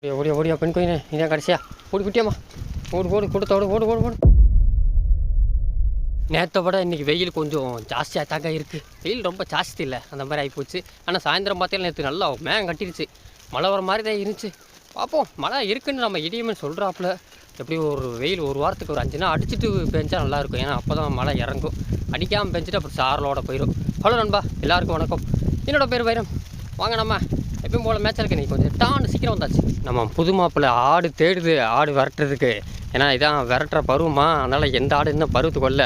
ஓடியா ஓடியா பெண் கோயினே இதான் கடைசியா ஓடி குட்டியாம்மா ஓடு ஓடு கொடுத்தோடு ஓடு ஓடு ஓடு. நேற்றை விட இன்றைக்கி வெயில் கொஞ்சம் ஜாஸ்தியாக தாங்க இருக்குது. வெயில் ரொம்ப ஜாஸ்தி இல்லை, அந்த மாதிரி ஆகிப்போச்சு. ஆனால் சாயந்தரம் பார்த்தீங்கன்னா நேற்று நல்லா மேகம் கட்டிடுச்சு. மழை வர மாதிரி தான் இருந்துச்சு. பார்ப்போம், மழை இருக்குன்னு நம்ம இடியுமே சொல்கிறாப்புல. எப்படி ஒரு வெயில் ஒரு வாரத்துக்கு ஒரு 5 நாள் அடிச்சுட்டு பெஞ்சா நல்லாயிருக்கும். ஏன்னா அப்போ தான் மழை இறங்கும். அடிக்காமல் பெஞ்சிட்டு அப்புறம் சாரலோட போயிடும். ஹலோ நண்பா, எல்லாருக்கும் வணக்கம். என்னோட பேர் வைரம். வாங்க நம்ம எப்பயும் போல் மேட்ச் இருக்கு. நீ கொஞ்சம் டான்னு சீக்கிரம் வந்தாச்சு. நம்ம புது மாப்பிள்ளை ஆடு தேடுது, ஆடு விரட்டுறதுக்கு. ஏன்னா இதான் விரட்டுற பருவமா, அதனால் எந்த ஆடு இன்னும் பருவத்துக்கு வரல.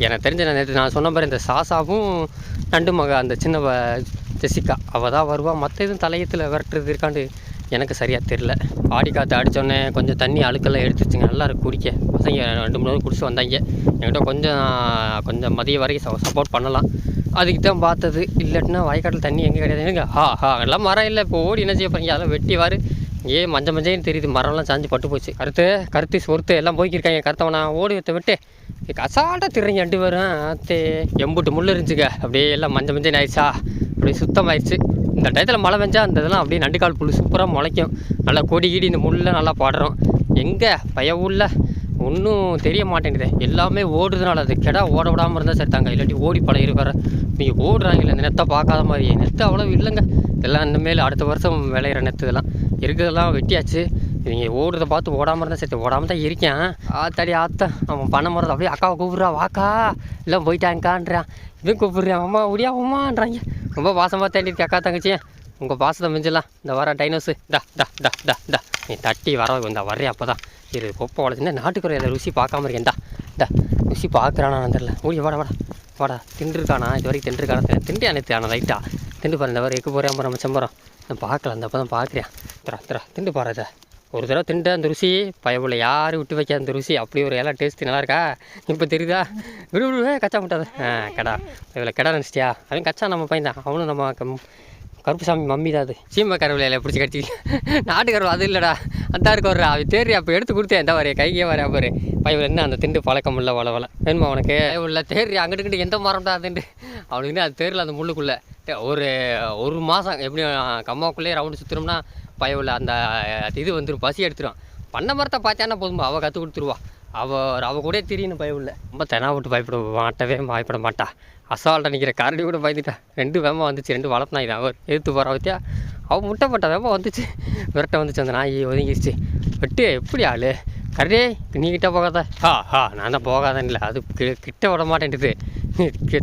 எனக்கு தெரிஞ்ச நேற்று நான் சொன்ன மாதிரி இந்த சாசாவும் நண்டு மக அந்த சின்ன ஜெசிகா அவள் தான் வருவாள். மற்ற எதுவும் தலையத்தில் விரட்டுறது இருக்காண்டு எனக்கு சரியாக தெரில. ஆடி காற்று அடித்தோடனே கொஞ்சம் தண்ணி அழுக்கெல்லாம் எடுத்துச்சுங்க. நல்லா இருக்கு குடிக்க. பசங்க 2-3 குடிச்சு வந்தாங்க. என்கிட்ட கொஞ்சம் மதியம் வரைக்கும் சப்போர்ட் பண்ணலாம். அதுக்கு தான் பார்த்தது. இல்லாட்டினா வயக்காட்டில் தண்ணி எங்கே கிடையாது. எனக்கு எல்லாம் மரம் இல்லை. இப்போ ஓடி என்ன செய்ய போகிறீங்க? அதெல்லாம் வெட்டி வாரு. மஞ்சன்னு தெரியுது. மரம்லாம் சாஞ்சு பட்டு போச்சு. கருத்து சொருத்து எல்லாம் போய்க்கிருக்காங்க. கருத்தவனா ஓடி விட்டு அசால்ட்டாக திடுறீங்க 2 பேரும். எம்புட்டு முள் இருந்துச்சுங்க. அப்படியே எல்லாம் மஞ்சள் ஆயிடுச்சா, அப்படியே சுத்தமாயிடுச்சு. இந்த டயத்தில் மழை பெஞ்சா அந்த இதெல்லாம் அப்படியே நண்டுக்கால் புல் சூப்பராக முளைக்கும். நல்லா கொடி கீடி இந்த முள்ளை நல்லா பாடுறோம். எங்கே ஊரில் ஒன்றும் தெரிய மாட்டேங்குது. எல்லாமே ஓடுறதுனால அது கெடா ஓட விடாமல் இருந்தால் சரித்தாங்க. இல்லாட்டி ஓடி பழகிரு வர. நீங்கள் ஓடுறாங்கல்ல, இந்த நெத்தை பார்க்காத மாதிரி. நெத்து அவ்வளோ இல்லைங்க. இதெல்லாம் இனிமேல் அடுத்த வருஷம் விளையிற நெத்து இதெல்லாம் இருக்கிறதெல்லாம் வெட்டியாச்சு. நீங்கள் ஓடுறத பார்த்து ஓடாமல் இருந்தால் சரி. ஓடாமல் தான் இருக்கேன். ஆத்தாடி அவன் பண்ண முறது அப்படியே அக்காவை கூப்பிட்றான். வாக்கா எல்லாம் போயிட்டாங்கான்றான். இதுவும் கூப்பிட்றேன். அம்மா ஒடியா அம்மான்றாங்க. ரொம்ப பாசமாக தேடிட்டு அக்கா தங்கச்சியே. உங்கள் பாசத்தை மிஞ்சலாம். இந்த வர டைனோஸு டா நீ தட்டி இந்த வர்றேன். அப்போ தான் இது கொப்பை உடச்சுன்னா நாட்டுக்குறை அதை ருசி பார்க்காம இருக்கேன்டா. ருசி பார்க்குறானா தெரில. ஓடி வாடா தின்றுருக்கானா? இது வரைக்கும் தின்றுருக்கானா? திண்டியா நேற்று ஆனால் லைட்டாக திண்டு பாரு. இந்த வர எக்கு போகிறேன் நம்ம செம்பரம் நான் பார்க்கல. அந்த அப்போ தான் பார்க்குறேன். திண்டு பாரு. இதை ஒரு தடவை திண்டு அந்த ருசி பயவுல யாரும் விட்டு வைக்காத அந்த ருசி. அப்படி ஒரு எல்லாம் டேஸ்ட்டு நல்லா இருக்கா? இப்போ தெரியுதா? விடுவே கச்சா முட்டாத கடா இவ்வளோ கடை நினச்சிட்டியா? அவன் கச்சா நம்ம பையன் தான். அவனும் நம்ம கருப்புசாமி மம்மி தான். அது சீமை கருவிலையில் பிடிச்சி கடிச்சிக்கிட்டு நாட்டு கருவு அது இல்லைடா. அந்த இருக்கு வர்றா அவன் தேரி. அப்போ எடுத்து கொடுத்தேன். எந்த வரைய கைக்கே வரா பாரு. பையன் என்ன அந்த திண்டு பழக்கம் இல்லை. வள வேணுமா அவனுக்கு? உள்ள தேரி அங்கிட்டு எந்த மரம் தான் திண்டு அவனுக்குன்னு அது தேரில் அந்த முள்ளுக்குள்ளே ஒரு மாதம் எப்படியும் கம்மாவுக்குள்ளேயே ரவுண்டு சுற்றுறோம்னா பயவுள்ள அந்த இது வந்துடும். பசி எடுத்துடும். பண்ண மரத்தை பார்த்தானா போதுமா, அவள் கற்றுக் கொடுத்துருவா. அவள் கூட தெரியணும். பயவுள்ள ரொம்ப தெனா விட்டு பயப்பட மாட்டா. அசால்ட்டாக நிற்கிற கரடி கூட பயந்துட்டா. 2 வேமா வந்துச்சு. 2 வளர்த்தனா இதான் அவர் எடுத்து போகிறா வத்தியா. அவள் முட்டைப்பட்ட வேமா வந்துச்சு. விரட்ட வந்துச்சு. அந்த நாய் ஒதுங்கிடுச்சு. வெட்டு எப்படி ஆள் கரடே நீ கிட்ட போகாத. நான் தான் போகாதேன் இல்லை. அது கிட்ட விட மாட்டேன்ட்டுது.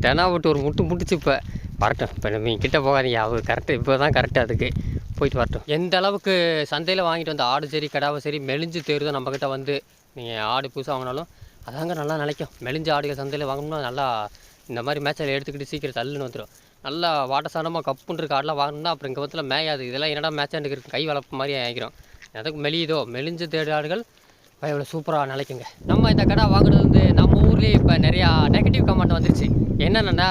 தெனா விட்டு ஒரு முட்டுச்சு. இப்போ வரட்டும். இப்போ நீங்கள் கிட்டே போகாதீங்க. அவர் கரெக்டு. இப்போ தான் கரெக்டு. அதுக்கு போயிட்டு வரட்டும். எந்த அளவுக்கு சந்தையில் வாங்கிட்டு வந்த ஆடு சரி கடாவை சரி மெலிஞ்சு தேருதோ நம்மக்கிட்ட வந்து நீங்கள் ஆடு புதுசாக வாங்கினாலும் அதாங்க நல்லா நினைக்கும். மெலிஞ்ச ஆடுகள் சந்தையில் வாங்கணும்னா நல்லா இந்த மாதிரி மேட்சில் எடுத்துக்கிட்டு சீக்கிரம் தள்ளுன்னு வந்துடும். நல்லா வாட்டசானமாக கப்புன்னு ஆடெலாம் வாங்கணும்னா அப்புறம் இங்கே பத்தில் மேயாது. இதெல்லாம் என்னடா மேட்சாண்டு இருக்குது கை வளர்ப்பு மாதிரி ஆகிக்கிறோம். அதுக்கு மெலியுதோ மெலிஞ்சு தேடு ஆடுகள் இவ்வளோ சூப்பராக நினைக்குங்க. நம்ம இந்த கடை வாங்குறது வந்து நம்ம ஊர்லேயே இப்போ நிறையா நெகட்டிவ் கமெண்ட் வந்துருச்சு. என்னென்னா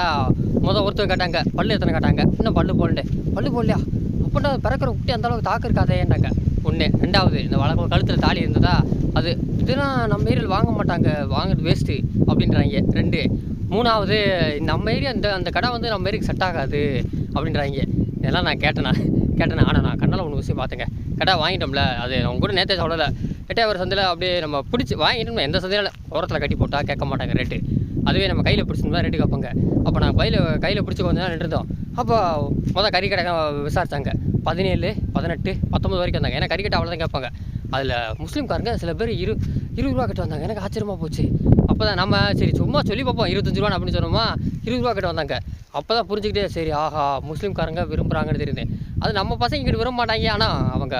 ஒருத்தர் கேட்டாங்க பல்லு எத்தனை கேட்டாங்க. இன்னும் பல்லு போடலையா? அப்படின்னா பிறக்கிற குட்டி அந்தளவுக்கு தாக்கு இருக்காதேன்னாங்க. 1. 2வது இந்த வழக்கம் கழுத்தில் தாலி இருந்ததா அது இதெல்லாம் நம்ம ஏரியாவில் வாங்க மாட்டாங்க, வாங்குறது வேஸ்ட்டு அப்படின்றாங்க. 2. 3வது நம்ம ஏரியா அந்த கடை வந்து நம்ம ஏரியாவுக்கு செட் ஆகாது அப்படின்றாங்க. இதெல்லாம் நான் கேட்டேன். ஆனால் நான் கண்ணால் ஒன்று விஷயம் பார்த்தேங்க. கடை வாங்கிட்டோம்ல, அது அவங்க கூட நேற்றே சொல்லலை. எட்டாவது சந்தையில் அப்படியே நம்ம பிடிச்சி வாங்கிட்டோம்னா எந்த சந்தையில் ஓரத்தில் கட்டி போட்டால் கேட்க மாட்டாங்க ரேட்டு. அதுவே நம்ம கையில் பிடிச்சிருந்தா ரேட்டு கேட்பாங்க. அப்போ நான் கையில் பிடிச்சி கொஞ்சம் நேரம் நின்றுருந்தோம். அப்போ கறி கடை விசாரித்தாங்க. 17, 18, 19 வரைக்கும் வந்தாங்க. ஏன்னா கறி கடை அவ்வளோதான் கேட்பாங்க. அதில் முஸ்லீம்காரங்க சில பேர் 20 ரூபா கட்டு வந்தாங்க. எனக்கு ஆச்சரியமாக போச்சு. அப்போ தான் நம்ம சரி சும்மா சொல்லி பார்ப்போம் 25 ரூபா அப்படின்னு சொன்னோமா, 20 ரூபா கட்டு வந்தாங்க. அப்போ தான் புரிஞ்சுக்கிட்டே சரி முஸ்லீம்காரங்க விரும்புகிறாங்கன்னு தெரியுது. அது நம்ம பசங்க இங்கிட்டு விரும்ப மாட்டாங்க. ஆனால் அவங்க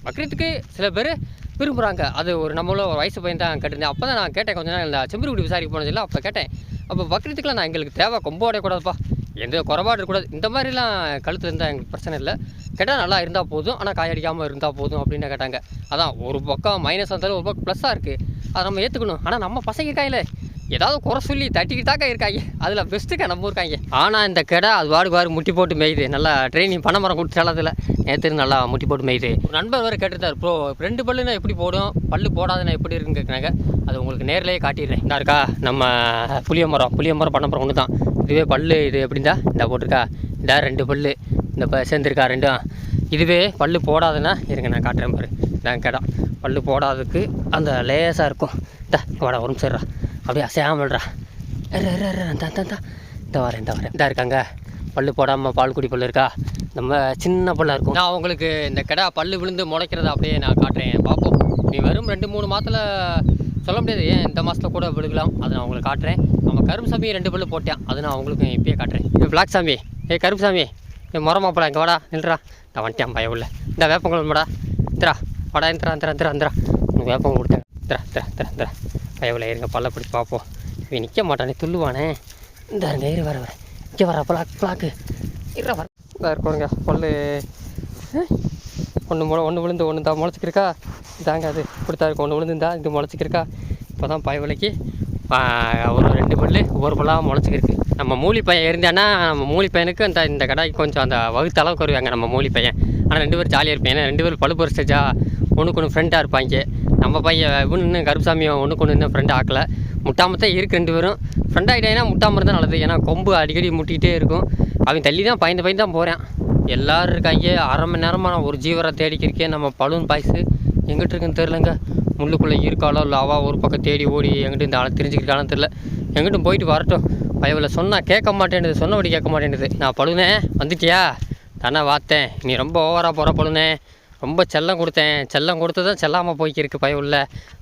பக்ரீத்துக்கு சில பேர் விரும்புகிறாங்க. அது நம்மள ஒரு வயசு பையன் தான் கேட்டிருந்தேன். அப்போ தான் நான் கேட்டேன். கொஞ்சம் நாள் இந்த செம்பருக்குடி விசாரிக்க போனதில்லை. அப்போ கேட்டேன். அப்போ பக்ரீத்துக்குலாம் நான் எங்களுக்கு தேவை கொம்பு உடையக்கூடாதுப்பா, எந்த குறைபாடு இருக்கக்கூடாது. இந்த மாதிரிலாம் கழுத்தில் இருந்தால் எங்களுக்கு பிரச்சனை இல்லை. கேட்டால் நல்லா இருந்தால் போதும், ஆனால் காயடிக்காமல் இருந்தால் போதும் அப்படின்னு கேட்டாங்க. அதான் ஒரு பக்கம் மைனஸ் வந்தாலும் ஒரு பக்கம் ப்ளஸ்ஸாக இருக்குது. அதை நம்ம ஏற்றுக்கணும். ஆனால் நம்ம பசங்க இருக்காங்களே ஏதாவது குறை சொல்லி தட்டிக்கிட்டாக்கா இருக்காங்க. அதில் பெஸ்ட்டுக்கா நம்ம இருக்காங்க. ஆனால் இந்த கடை அது வாடு முட்டி போட்டு மேயுது. நல்லா ட்ரைனிங் பண்ண மரம் கொடுத்தாலும் அதில் நேற்று நல்லா முட்டி போட்டு மேயுது. ஒரு நண்பர் வேறு கேட்டுருந்தார், ப்ரோ 2 பல்லுன்னா எப்படி போடும், பல்லு போடாதுன்னா எப்படி இருக்குன்னு கேட்குறாங்க. அது உங்களுக்கு நேரிலேயே காட்டிடுறேன். இந்த இருக்கா நம்ம புளிய மரம் பண்ண மரம் ஒன்று தான். இதுவே பல்லு இது எப்படின்னா இந்த போட்டிருக்கா. இந்த 2 பல்லு இந்த சேர்ந்துருக்கா 2. இதுவே பல்லு போடாதுன்னா இருங்க நான் காட்டுறேன் பாரு. தான் கடை. பல்லு போடாததுக்கு அந்த லேசாக இருக்கும். வாடா ஒரு நிமிஷம்டா, அப்படியே அசையாமல்டா. இந்த வரேன் இதாக இருக்காங்க. பல்லு போடாமல் பால்குடி பல்லு இருக்கா, நம்ம சின்ன பல்லாக இருக்கும். நான் உங்களுக்கு இந்த கடை பல்லு விழுந்து முளைக்கிறத அப்படியே நான் காட்டுறேன், பார்ப்போம். நீ வெறும் 2-3 மாதத்தில் சொல்ல முடியாது, ஏன் இந்த மாதத்தில் கூட விழுகலாம். அதை நான் உங்களுக்கு காட்டுறேன். நம்ம கருப்புசாமி 2 பல்லு போட்டேன், அது நான் உங்களுக்கு இப்பயே காட்டுறேன். இது பிளாக் சாமி, கருப்புசாமி, முறமாப்படா இங்கே வாடா, நில்றா. நான் வந்துட்டேன் பயம் இல்லை. இந்த வேப்பங்குளம்டா, இந்திரா வாடா, இந்திரா வேப்பங்க கொடுத்தேன். திரா பயவில் இருங்க, பல்ல பிடிச்சி பார்ப்போம். இவன் நிற்க மாட்டானே, துள்ளுவானே. இந்த இருங்க, வர இங்கே வர பிளாக்கு இருற வர இதாக இருக்கணுங்க. பல்லு ஒன்று விழுந்து ஒன்று தான் முளைச்சிக்கிருக்கா. இதாங்க அது இப்படித்தான் இருக்கும். ஒன்று விழுந்துருந்தா இது முளைச்சிக்கிருக்கா. இப்போ தான் பயவிலைக்கு ஒரு 2 பல்லு ஒவ்வொரு பல்லாக முளைச்சிக்கிருக்கு. நம்ம மூலி பையன் இருந்தான்னா நம்ம மூலி பையனுக்கு இந்த கடாய்க்கு கொஞ்சம் அந்த வகுத்த அளவுக்கு வருவாங்க நம்ம மூலி பையன். ஆனால் 2 பேரும் ஜாலியாக இருப்பேன். ஏன்னா 2 பேரும் பழு பறிச்சா ஒன்றுக்கு ஒன்று ஃப்ரெண்டாக இருப்பாங்க. நம்ம பையன் இன்னும் கருப்புசாமி ஒன்றுக்கு ஒன்று இன்னும் ஃப்ரெண்டு ஆக்கலை. முட்டாமத்தான் இருக்குது 2 பேரும். ஃப்ரெண்ட் ஆகிட்டேன்னா முட்டாமல் இருந்தால் நல்லது. ஏன்னா கொம்பு அடிக்கடி முட்டிகிட்டே இருக்கும். அவன் தள்ளி தான் பயந்து தான் போகிறேன். எல்லோரும் இருக்காங்க. 1/2 மணி நேரமாக நான் ஒரு ஜீவரை தேடிக்கிருக்கேன். நம்ம பலூன் பாய்ஸு எங்கிட்ட இருக்குன்னு தெரிலங்க. முள்ளுக்குள்ளே இருக்காளோ இல்லை அவள் ஒரு பக்கம் தேடி ஓடி எங்கிட்ட இந்த ஆளை தெரிஞ்சுக்கிட்டாலும் தெரில. எங்கிட்டும் போயிட்டு வரட்டும். பயவில் சொன்னால் கேட்க மாட்டேன்னுது, சொன்னபடி கேட்க மாட்டேன்னுது. நான் பழுனே வந்துட்டியா தானே வாத்தேன். நீ ரொம்ப ஓவராக போகிற பழுனே. ரொம்ப செல்லம் கொடுத்தேன், செல்லம் கொடுத்து தான் செல்லாமல் போய்க்கிருக்கு பயவுள்ள.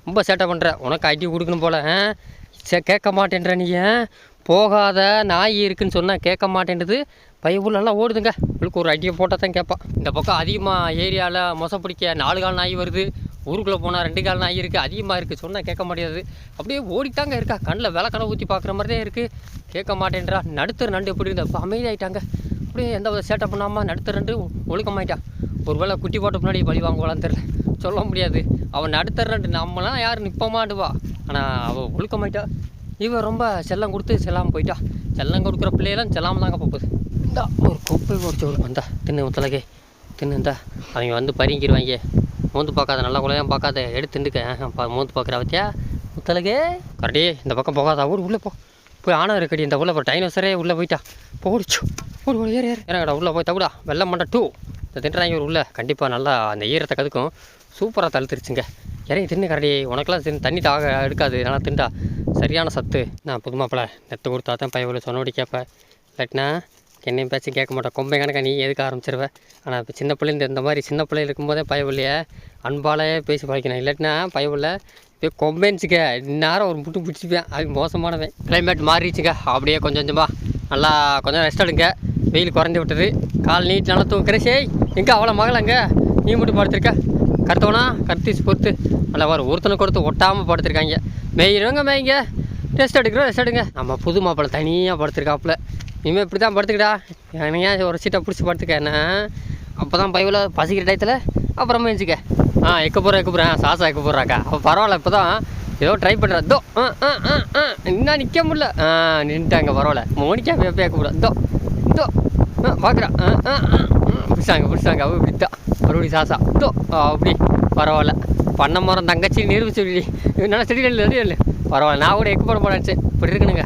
ரொம்ப சேட்டை பண்ணுற, உனக்கு அடி கொடுக்கணும் போல். கேட்க மாட்டேன்ற நீ. போகாத நாய் இருக்குன்னு சொன்னால் கேட்க மாட்டேன்றது. பயவுள்ளெல்லாம் ஓடுதுங்க. உங்களுக்கு ஒரு அடியை போட்டால் தான் கேட்பான். இந்த பக்கம் அதிகமாக ஏரியாவில் மொசை பிடிக்க 4 கால் நாய் வருது. ஊருக்குள்ளே போனால் 2 கால் நாய் இருக்குது. அதிகமாக இருக்குது, சொன்னால் கேட்க முடியாது. அப்படியே ஓடிட்டாங்க இருக்கா. கண்ணில் விளக்கணை ஊற்றி பார்க்குற மாதிரி தான் இருக்குது. கேட்க மாட்டேன்றா. நடுத்தர் நண்டு எப்படி இருந்தால் இப்போ அமைதியாகிட்டாங்க. அப்படியே எந்த சேட்டை பண்ணாமல் நடுத்தர் நண்டு ஒழுக்கமாயிட்டான். ஒரு வேளை குட்டி போட்ட முன்னாடி பழி வாங்குவாளான்னு தெரில, சொல்ல முடியாது. அவன் நடுத்தர் நண்டு, நம்மளாம் யார் நிற்பமாட்டுவா. ஆனால் அவள் ஒழுக்கமாயிட்டா. இவன் ரொம்ப செல்லம் கொடுத்து செல்லாமல் போயிட்டா. செல்லம் கொடுக்குற பிள்ளையெல்லாம் செல்லாமல் தாங்க போகுது. இந்தா ஒரு கொப்பை ஓடிச்சு வந்தா தின்னு முத்தலகே தின்னுந்தா. அவங்க வந்து பறிங்கிடுவாங்க. மூந்து பார்க்காத, நல்லா குலையாக பார்க்காத, எடுத்து திண்டுக்க. மூந்து பார்க்குற பற்றியா முத்தலகே கரடி. இந்த பக்கம் போகாதா, ஊர் உள்ளே போய் ஆனா இருக்கடி. இந்த உள்ள டைனோசரே உள்ளே போயிட்டா. போடிச்சு ஓடு ஏறு ஏறங்கடா உள்ளே போய் தவிடா. வெள்ளம் மண்டை 2 இந்த தின்றாங்க ஒரு உள்ள. கண்டிப்பாக நல்லா அந்த ஈரத்தை கதுக்கும். சூப்பராக தழுத்துருச்சுங்க. இறங்கி தின்னு கரடி. உனக்கெல்லாம் தண்ணி தாக எடுக்காது, நல்லா திண்டா சரியான சத்து. நான் புதுமாப்பிள்ள நெத்து கொடுத்தா தான் பையவில் சொன்னபடி கேட்பேன். இல்லாட்டினா என்னையும் பேச்சு கேட்க மாட்டேன். கொம்பை கணக்கா நீ எதுக்கு ஆரம்பிச்சிருவேன். ஆனால் இப்போ சின்ன பிள்ளைங்க இந்த மாதிரி சின்ன பிள்ளைங்க இருக்கும்போதே பயவில்லையே அன்பாலே பேசி பழக்கணும். இல்லாட்டினா பயவில்லை இப்போ கொம்பேன்னுச்சுக்க இந்நேரம் ஒரு முட்டு பிடிச்சிப்பேன். அது மோசமானவன். கிளைமேட் மாறிடுச்சுங்க. அப்படியே கொஞ்சம் கொஞ்சமாக நல்லா கொஞ்சம் ரெஸ்ட் எடுங்க. வெயில் குறைஞ்சி விட்டது. கால் நீட்டு நல்லா தூக்குறேன். சரி எங்கே அவ்வளோ மகளங்க நீ மட்டும் படுத்திருக்க. கருத்தவனா கருத்திச்சு பொறுத்து நல்லா வரும். ஒருத்தனை கொடுத்து ஒட்டாமல் படுத்திருக்காங்க. மேய்கிறவங்க மேய்ங்க, ரெஸ்ட் எடுங்க. நம்ம புது மாப்பிள்ளை தனியாக படுத்திருக்காப்புல. இனிமேல் இப்படி தான் படுத்துக்கிட்டா. எனக்கு ஒரு சீட்டை பிடிச்சி படுத்துக்க. என்ன அப்போ தான் பைவில் பசிக்கிற டயத்தில் அப்புறமா எழுச்சிக்க. எக்க போகிறேன் சாசா எக்க போடுறாக்கா. அப்போ பரவாயில்ல, இப்போ தான் ஏதோ ட்ரை பண்ணுறேன். தோ இன்னும் நிற்க முடியல. நின்றுட்டாங்க பரவாயில்ல. மோனிக்கா எப்போ எக்க போடுறேன். தோ பார்க்குறான். பிடிச்சாங்க அவ இப்படித்தான் மறுபடியும் சாசா. தோ அப்படி பரவாயில்ல. பண்ண மரம் தங்கச்சி நிரூபிச்சு நல்லா செடி இல்லை பரவாயில்ல. நான் கூட எக்கு போட போடாச்சு. இப்படி இருக்குனுங்க.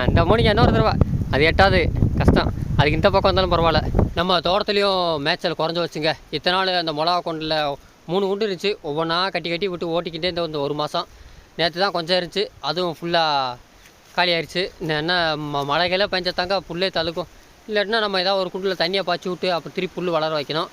இந்த மோனிக்கா இன்னொரு தடவை அது எட்டாவது கஷ்டம். அதுக்கு இந்த பக்கம் வந்தாலும் பரவாயில்ல. நம்ம தோட்டத்துலேயும் மேய்ச்சல் குறைஞ்சி வச்சுங்க. இத்தனை நாள் அந்த மிளகா கொண்டில் 3 குண்டு இருந்துச்சு. ஒவ்வொன்றா கட்டி விட்டு ஓட்டிக்கிட்டே இந்த 1 மாதம். நேற்று தான் கொஞ்சம் இருந்துச்சு, அதுவும் ஃபுல்லாக காலி ஆயிடுச்சு. என்ன மழைகளே பெஞ்சத்தாங்க புல்லே தழுக்கும். இல்லாட்டினா நம்ம ஏதாவது ஒரு குண்டில் தண்ணியை பாய்ச்சி விட்டு அப்புறம் திருப்பி புல் வளர வைக்கணும்.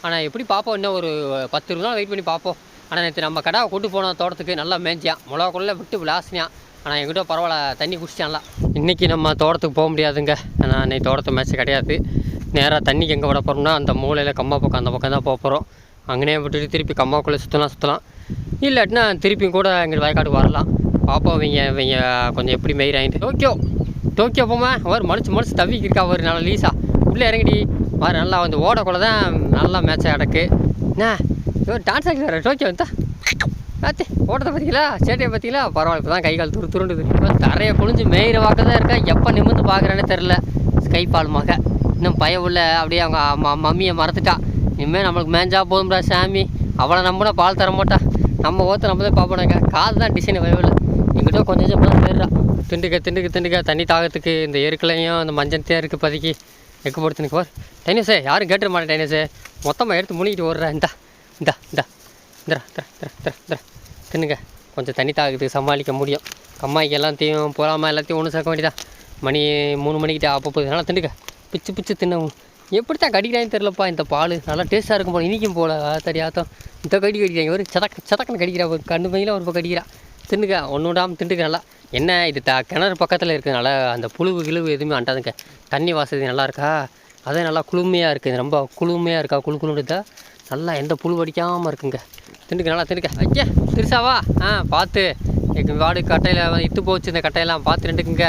ஆனால் எப்படி பார்ப்போம், இன்னும் ஒரு 10-20 நாள் வெயிட் பண்ணி பார்ப்போம். ஆனால் நேற்று நம்ம கடாவை கூட்டு போன தோட்டத்துக்கு நல்லா மேய்ஞ்சான். மிளகா கொள்ள விட்டு விளாசினான். ஆனால் எங்கிட்ட பரவாயில்ல தண்ணி குடிச்சிட்டான்லாம். இன்றைக்கி நம்ம தோட்டத்துக்கு போக முடியாதுங்க. நான் இன்றைக்கி தோட்டத்தை மேய்ச்ச கிடையாது. நேராக தண்ணிக்கு எங்கே விட போகிறோம்னா அந்த மூலையில் கம்மா பக்கம் அந்த பக்கம் தான் போக போகிறோம். அங்கேயே விட்டுட்டு திருப்பி கம்மாக்குள்ளே சுற்றலாம். இல்லாட்டினா திருப்பியும் கூட எங்கள் வயக்காட்டுக்கு வரலாம். பார்ப்போம். இவங்க கொஞ்சம் எப்படி மெயிராயிட்டு. டோக்கியோ போமா அவர் மனுச்சு தவிக்கிருக்கா. அவர் நல்லா லீஸா உள்ளே இறங்கிடி மாதிரி நல்லா வந்து ஓடக்குள்ள தான் நல்லா மேட்சாக கிடக்கு. என்ன இவர் டான்ஸ் ஆகிட்டு டோக்கியோ வந்தா பார்த்து ஓட்டத்தை பார்த்தீங்களா, சேட்டையை பார்த்தீங்களா. பரவாயில்ல, இப்போ தான் கை கால் துருண்டுது. இப்போ தரையை குளிஞ்சு மேயிற வாக்க தான் இருக்கா. எப்போ நிமிர்ந்து பார்க்குறேன்னே தெரில. ஸ்கை பால் மக இன்னும் பயவுள்ள அப்படியே அவங்க மம்மியை மறந்துட்டா. இனிமேல் நம்மளுக்கு மேஞ்சா போதும்டா சாமி. அவளை நம்பினா பால் தர மாட்டா. நம்ம ஓத்த நம்ம தான் பார்ப்போனாங்க. காது தான் டிசைன் பயவில். எங்கிட்ட கொஞ்சம் தான் போயிடுறா. திண்டுக்க தண்ணி தாகத்துக்கு இந்த எருக்களையும் அந்த மஞ்சத்தையும் இருக்குது பதுக்கி எக்கு போடுத்துனுக்கு போர். டைனஸே யாரும் கேட்டுற மாட்டேன். டைனஸே மொத்தமாக எடுத்து முனிக்கிட்டு ஓடுறா. இந்தா இந்தரா தின்னுங்க. கொஞ்சம் தண்ணி தாக்குது, சமாளிக்க முடியும். கம்மாய்க்கு எல்லாத்தையும் போகாமல் எல்லாத்தையும் ஒன்று சேர்க்க வேண்டியதான். மணி 3 மணிக்கிட்ட அப்போ போகுது. நல்லா தின்னுங்க, பிச்சு தின்னு. எப்படி தான் கடிக்கிறான்னு தெரிலப்பா. இந்த பால் நல்லா டேஸ்ட்டாக இருக்கும் போல், இனிக்கும் போல். தெரியாதான் இந்த கடிக்கிறாங்க. ஒரு சதக்கன்னு கடிக்கிறா, ஒரு கண்ணு பையில் ஒரு இப்போ கடிக்கிறா. தின்னுங்க, ஒன்று விடாமல் தின்னுங்க. நல்லா என்ன இது கிணறு பக்கத்தில் இருக்கிறதுனால அந்த புழுவு கிழுவு எதுவுமே அண்டாதுங்க. தண்ணி வசதி நல்லா இருக்கா, அதே நல்லா குளுமையாக இருக்குது. ரொம்ப குளுமையாக இருக்கா, குழுந்தா நல்லா எந்த புழு அடிக்காமல் இருக்குங்க. தின்னுக்க, நல்லா தின்னுக்க. ஐயா திருசாவா பார்த்து எங்கள் வாடு கட்டையில் இத்து போச்சு. இந்த கட்டையெல்லாம் பார்த்து ரெண்டுக்குங்க.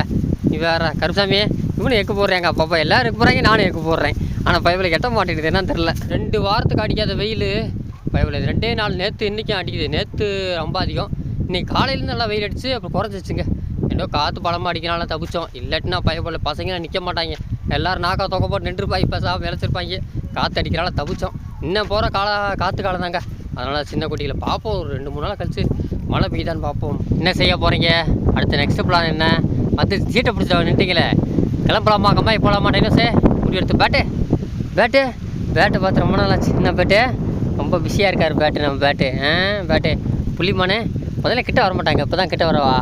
நீ வேறு கருசாமி இவனு எக்கு போடுறேங்க. அப்பப்போ எல்லோரும் எக்கு போடுறாங்க, நானும் எக்கு போடுறேன். ஆனால் பைபிள் கெட்ட மாட்டேங்குது, என்னன்னு தெரில. 2 வாரத்துக்கு அடிக்காத வெயில் பைபிள் 2 நாள். நேற்று இன்றைக்கும் அடிக்குது. நேற்று ரொம்ப அதிகம், இன்றைக்கி காலையிலேருந்து நல்லா வெயில் அடிச்சு அப்புறம் குறைஞ்சிச்சுங்க. என்னோ காற்று பழமாக அடிக்கனால தப்பிச்சோம். இல்லாட்டினா பைபிள் பசங்களாம் நிற்க மாட்டாங்க. எல்லோரும் நாக்கா தொகை போட்டு நின்றுப்பாங்க, பேசாமல் விளைச்சிருப்பாங்க. காற்று அடிக்கிறனால தப்பிச்சோம். இன்னும் போகிற காற்று காலம் தாங்க. அதனால் சின்ன குட்டிகளை பார்ப்போம். ஒரு 2-3 நாள் கழிச்சு மழை பெய்தான்னு பார்ப்போம். என்ன செய்ய போகிறீங்க அடுத்த நெக்ஸ்ட் பிளான் என்ன? வந்து சீட்டை பிடிச்ச நின்றுங்களே, கிளம்பலாமா கம்மாய் போகலாமா? டைனோஸே முடி எடுத்து பேட்டு பார்த்து ரொம்ப நாள் ஆச்சு. என்ன பேட்டு ரொம்ப பிஸியாக இருக்கார் பேட்டு. நம்ம பேட்டு புள்ளிமானே முதல்ல கிட்ட வரமாட்டாங்க. இப்போ தான் கிட்ட வரவா?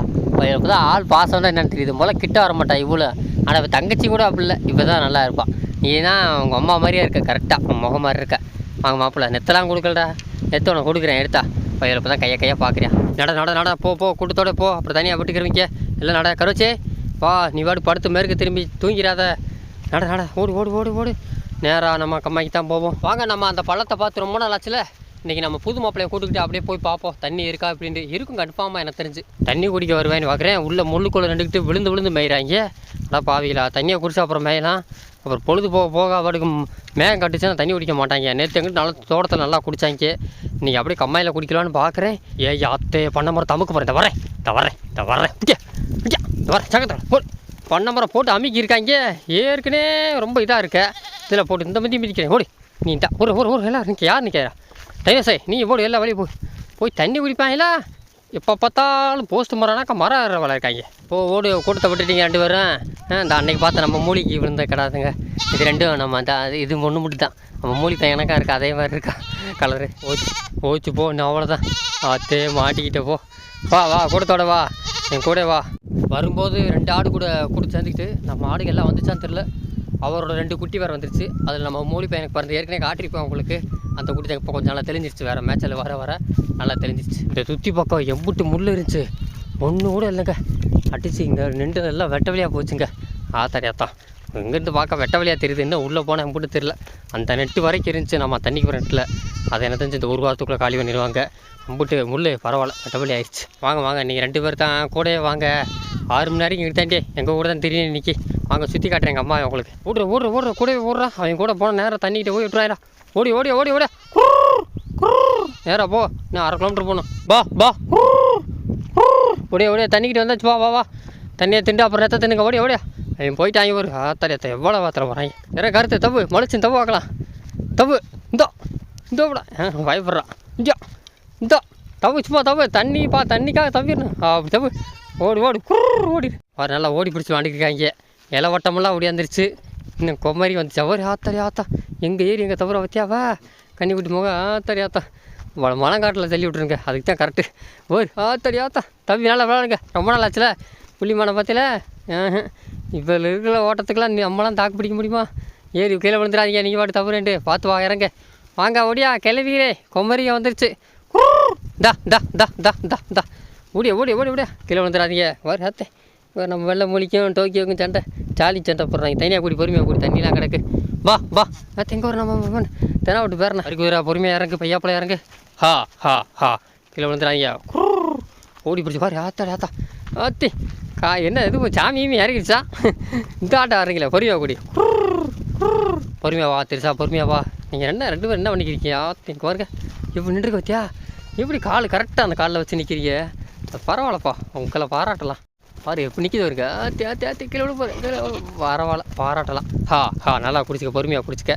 இப்போ தான் ஆள் பாசம்னா என்னென்னு தெரியுது. முதல்ல கிட்ட வரமாட்டான் இவ்வளோ. ஆனால் இப்போ தங்கச்சி கூட அப்படி இல்லை, இப்போ தான் நல்லா இருப்பான். நீ தான் உங்கள் அம்மா மாதிரியே இருக்க, கரெக்டாக உங்கள் முகம் மாதிரி இருக்க. வாங்க மாப்பிள்ள, நெத்தெல்லாம் கொடுக்கலடா. நெத்த உனக்கு கொடுக்குறேன், எடுத்தா. பையன் இப்போ தான் கையை பார்க்குறேன். நட போ கூட்டத்தோட போ. அப்புறம் தனியாக விட்டுக்கிறவங்க எல்லாம் நட. கரோச்சே வா, நீ வாடு படுத்து மேற்கு திரும்பி தூங்கிறாத. நட ஓடு. நேராக நம்ம கம்மாய்க்கு தான் போவோம். வாங்க, நம்ம அந்த பள்ளத்தை பார்த்து ரொம்ப நாள் ஆச்சுல. இன்றைக்கி நம்ம புது மாப்பிள்ளையை கூட்டுக்கிட்டு அப்படியே போய் பார்ப்போம். தண்ணி இருக்கா அப்படின்ட்டு. இருக்கும் கன்ஃபார்மாக எனக்கு தெரிஞ்சு. தண்ணி குடிக்க வருவேன்னு பார்க்குறேன். உள்ள முள்ளுக்குள்ளே ரெண்டுக்கிட்டு விழுந்து மேயிறாங்க. அதான் பாவிகளா, தண்ணியை குடிச்சா அப்புறம் மேயலாம். அப்புறம் பொழுது போக அவருக்கு மேகம் கட்டுச்சுன்னா தண்ணி குடிக்க மாட்டாங்க. நேற்று எங்கிட்ட நல்லா தோட்டத்தில் நல்லா குடித்தாங்க. இன்றைக்கி அப்படியே கம்மாயில் குடிக்கலான்னு பார்க்குறேன். அத்தை பண்ண மரம் தமுக்கு போகிறேன். இந்த வரேன் சங்கத்தில் போ. பண்ண மரம் போட்டு அமுக்கி இருக்காங்க. ஏற்கனவே ரொம்ப இதாக இருக்க. இதில் போட்டு இந்த மதி மிதிக்கிறேன். ஓடி நீ தான் ஒரு எல்லாம் நிற்க. யார் நிற்கிறா? டைவர்ஸே நீ போடு, எல்லா வழியும் போய் தண்ணி குடிப்பாங்களா? எப்போ பார்த்தாலும் போஸ்ட் மரம்னாக்கா மரம் ஏற வேலை இருக்காங்க. ஓடு கூட்டத்தை விட்டுட்டீங்க 2 பேரும். இந்த அன்னைக்கு பார்த்து நம்ம மூலிக்கு விழுந்த கிடாதுங்க. இது 2 நம்ம அந்த இது ஒன்று மட்டும் தான். நம்ம மூலி தான் எனக்கா இருக்கா, அதே மாதிரி இருக்கா கலரு. ஓச்சு போ, நான் அவ்வளோதான். ஆத்தே மாட்டிக்கிட்ட போ. வா கூட்டத்தோட வா, என் கூட வா. வரும்போது 2 ஆடு கூட சேர்ந்துக்கிட்டு நம்ம ஆடுகள் எல்லாம் வந்துச்சான்னு தெரில. அவரோட 2 குட்டி வேறு வந்துருச்சு. அதில் நம்ம மூலி பையனுக்கு பிறந்த ஏற்கனவே காட்டிருப்பேன் உங்களுக்கு. அந்த குட்டி தான் இப்போ கொஞ்சம் நல்லா தெளிஞ்சிருச்சு. வேறு மேட்சில் வர நல்லா தெளிஞ்சிருச்சு. இந்த சுற்றி பக்கம் எம்புட்டு முள் இருந்துச்சு, ஒன்று கூட இல்லைங்க. அடிச்சு இங்கே நின்று எல்லாம் வெட்ட வழியாக போச்சுங்க. ஆத்தாரியாத்தான் இங்கேருந்து பார்க்க வெட்ட வழியாக தெரியுது. இன்னும் உள்ளே போனால் எம்பிட்டு தெரில. அந்த நெட்டு வரைக்கும் இருந்துச்சு நம்ம தண்ணிக்கு போகிற நெட்டில். அதை என்ன தெரிஞ்சு இந்த 1 வாரத்துக்குள்ளே காலி பண்ணிடுவாங்க. அம்புட்டு முள் பரவாயில்ல, வெட்ட வழி ஆயிடுச்சு. வாங்க நீங்கள் 2 பேர் தான் கூடவே வாங்க. 6 மணி நேரம் இங்கே தாண்டி எங்கள் கூட தான் தெரியும் இன்றைக்கி. வாங்க சுற்றி காட்டுறேன் எங்கள் அம்மா உங்களுக்கு. ஓடுற கூடவே ஓடுறா. அவங்க கூட போன நேரம் தண்ணிக்கிட்ட போய் விட்டுறாயிடா. ஓடி நேராக போ. இன்னும் 1/2 கிலோமீட்டர் போகணும். பா ஓடியா தண்ணிக்கிட்ட வந்தாச்சு. வா தண்ணியை திண்டு அப்புறம் நேரத்தை தின்னுங்க. ஓடியா அவன் போயிட்டாங்க. ஒரு ஆத்தாரியத்தை எவ்வளோ வாத்திரம் வராங்க. நிறைய கருத்து தப்பு மலைச்சு தப்பு பார்க்கலாம். தப்பு இந்த விட பயப்படுறான். இந்த தப்பு சும்மா தப்பு. தண்ணிக்காக தவிரணும். அப்படி தப்பு. ஓடி அவர் நல்லா ஓடி பிடிச்சி வாண்டிருக்காங்க. இலை வட்டமெல்லாம் ஓடியாந்துருச்சு. இன்னும் கொம்மரி வந்துச்சு. அவர் ஆத்தா எங்கள் ஏரி எங்கள் தவிர வத்தியாவா கன்னிக்குட்டி முகம். ஆத்தா மலங்காட்டில் தள்ளி விட்ருங்க, அதுக்கு தான் கரெக்டு. ஆத்தா தம்பி நல்லா விளாடுங்க. ரொம்ப நாள் ஆச்சுல புள்ளிமான பார்த்தில. இப்போ இருக்கிற ஓட்டத்துக்கெலாம் நம்மளாம் தாக்கு பிடிக்க முடியுமா? ஏரி கீழே விழுந்துடாதீங்க. நீங்கள் பாட்டு தவறுண்டு பார்த்து இறங்க. வாங்க ஓடியா கிளவிக்கிறே. கொம்மரிங்க வந்துருச்சு. தா ஓடியா கீழே விழுந்துடாதீங்க. ஆத்தே நம்ம வெள்ளை மூலிக்கும் டோக்கியோக்கும் சண்டை சாலி சண்டை போடுறாங்க. தனியாக கூடி பொறுமையாக கூடி தண்ணிலாம் கிடக்கு. வா எங்கே ஒரு நம்ம தெனா விட்டு பேரண்ணா அதுக்கு பொறுமையாக இறங்கு. பையாப்பில் இறங்கு. ஹா கீழே விழுந்துடாதீங்க. ஓடி பிடிச்சி பாரு. ஆத்தா ஆத்தி என்ன இது சாமியுமே இறங்கிடுச்சா? இந்த ஆட்டம் இறங்கல. பொறுமையாக கூடி பொறுமையாக வா. திருசா பொறுமையாக வா. நீங்கள் 2 பேர் என்ன பண்ணிக்கிறீங்க? ஆத்தி பாருங்க எப்படி நின்றுக்க வத்தியா? எப்படி கால் கரெக்டாக அந்த காலில் வச்சு நிற்கிறீங்க? பரவாயில்லப்பா, உங்களை பாராட்டலாம். பாரு எப்படி நிற்கிது வருங்க. ஆத்தி கீழே பரவாயில்ல, பாராட்டலாம். நல்லா குடிச்சிக்க, பொறுமையாக குடிச்சிக்க.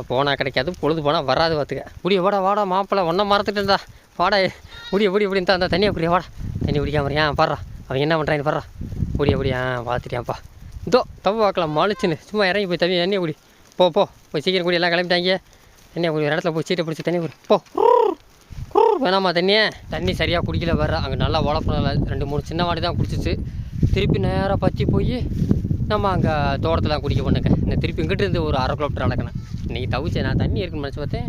போனால் கிடைக்காது, பொழுது போனால் வராது பார்த்துக்க. வாடா மாப்பிள்ளை ஒன்றை மறந்துட்டுருந்தா. வாடா எப்படி இருந்தா அந்த தண்ணியை குடியா. வாடா தண்ணி குடிக்காம பாடுறா. அவங்க என்ன பண்ணுறான்னு பாடுறா. ஓடியா பார்த்துட்டியாப்பா. தப்பு பார்க்கலாம் மாலிச்சுன்னு சும்மா இறங்கி போய் தண்ணி குடி. போய் சீக்கிரம் குடி. எல்லாம் கிளம்பிட்டாங்க. தண்ணியை குடி. ஒரு இடத்துல போய் சீட்டை பிடிச்சி தண்ணி குடி. போ வேணாமா தண்ணி சரியாக குடிக்கல வேறு. அங்கே நல்லா வளர்ப்பனால 2-3 சின்ன மாடு தான் குடிச்சிச்சு. திருப்பி நேராக பற்றி போய் நம்ம அங்கே தோட்டத்தில் குடிக்க பண்ணுங்க. இந்த திருப்பி இங்கிட்டு இருந்து ஒரு 1/2 கிலோமீட்டர் நடக்கணும். இன்றைக்கி தவிச்சேன். நான் தண்ணி இருக்குன்னு நினச்சி பார்த்தேன்,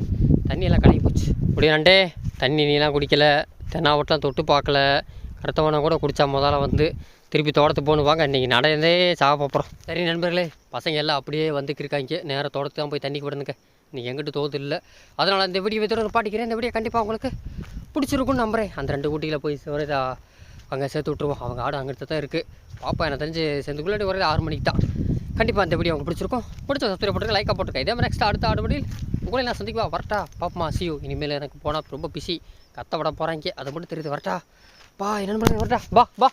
தண்ணியெல்லாம் கலங்கி போச்சு. அப்படியே நண்டே தண்ணி நீலாம் குடிக்கலை, தென்னாவட்டெலாம் தொட்டு பார்க்கல, கருத்தவனம் கூட குடித்தா முதல்ல வந்து திருப்பி தோட்டத்துக்கு போகணும். வாங்க இன்றைக்கி நடந்தே சாக போகிறோம். சரி நண்பர்களே, பசங்க எல்லாம் அப்படியே வந்துக்கிருக்காங்க. நேராக தோட்டத்துக்கு தான் போய் தண்ணிக்கு விடணுங்க. இன்றைக்கி எங்கிட்ட தோது இல்லை. அதனால் இந்த வீடியோ விதோட பாட்டிக்கிறேன். இந்த வீடியோ கண்டிப்பாக உங்களுக்கு பிடிச்சிருக்குன்னு நம்புகிறேன். அந்த 2 குட்டியில் போய் ஒரே அங்கே சேர்த்து விட்ருவோம். அவங்க ஆடு அங்கிட்ட தான் இருக்குது. பாப்பா எனக்கு தெரிஞ்சு சேர்ந்துக்குள்ளே ஒரே 6 மணிக்கு தான். கண்டிப்பாக அந்த வீடியோ உங்களுக்கு பிடிச்சிருக்கும். பிடிச்ச சப்ஸ்கிரைப் பண்ணுறேன், லைக்காக போட்டுருக்கேன். இதே மாதிரி நெக்ஸ்ட் அடுத்த ஆடுபடியில் உங்களே நான் சந்திக்குவா. வரட்டா பாப்பா, சியூ. இனிமேல் எனக்கு போனால் ரொம்ப பிஸி, கத்த விட போகிறாங்க, அதை மட்டும் தெரியுது. வரட்டா பா, என்ன பண்ணுறேன், வரட்டா பா.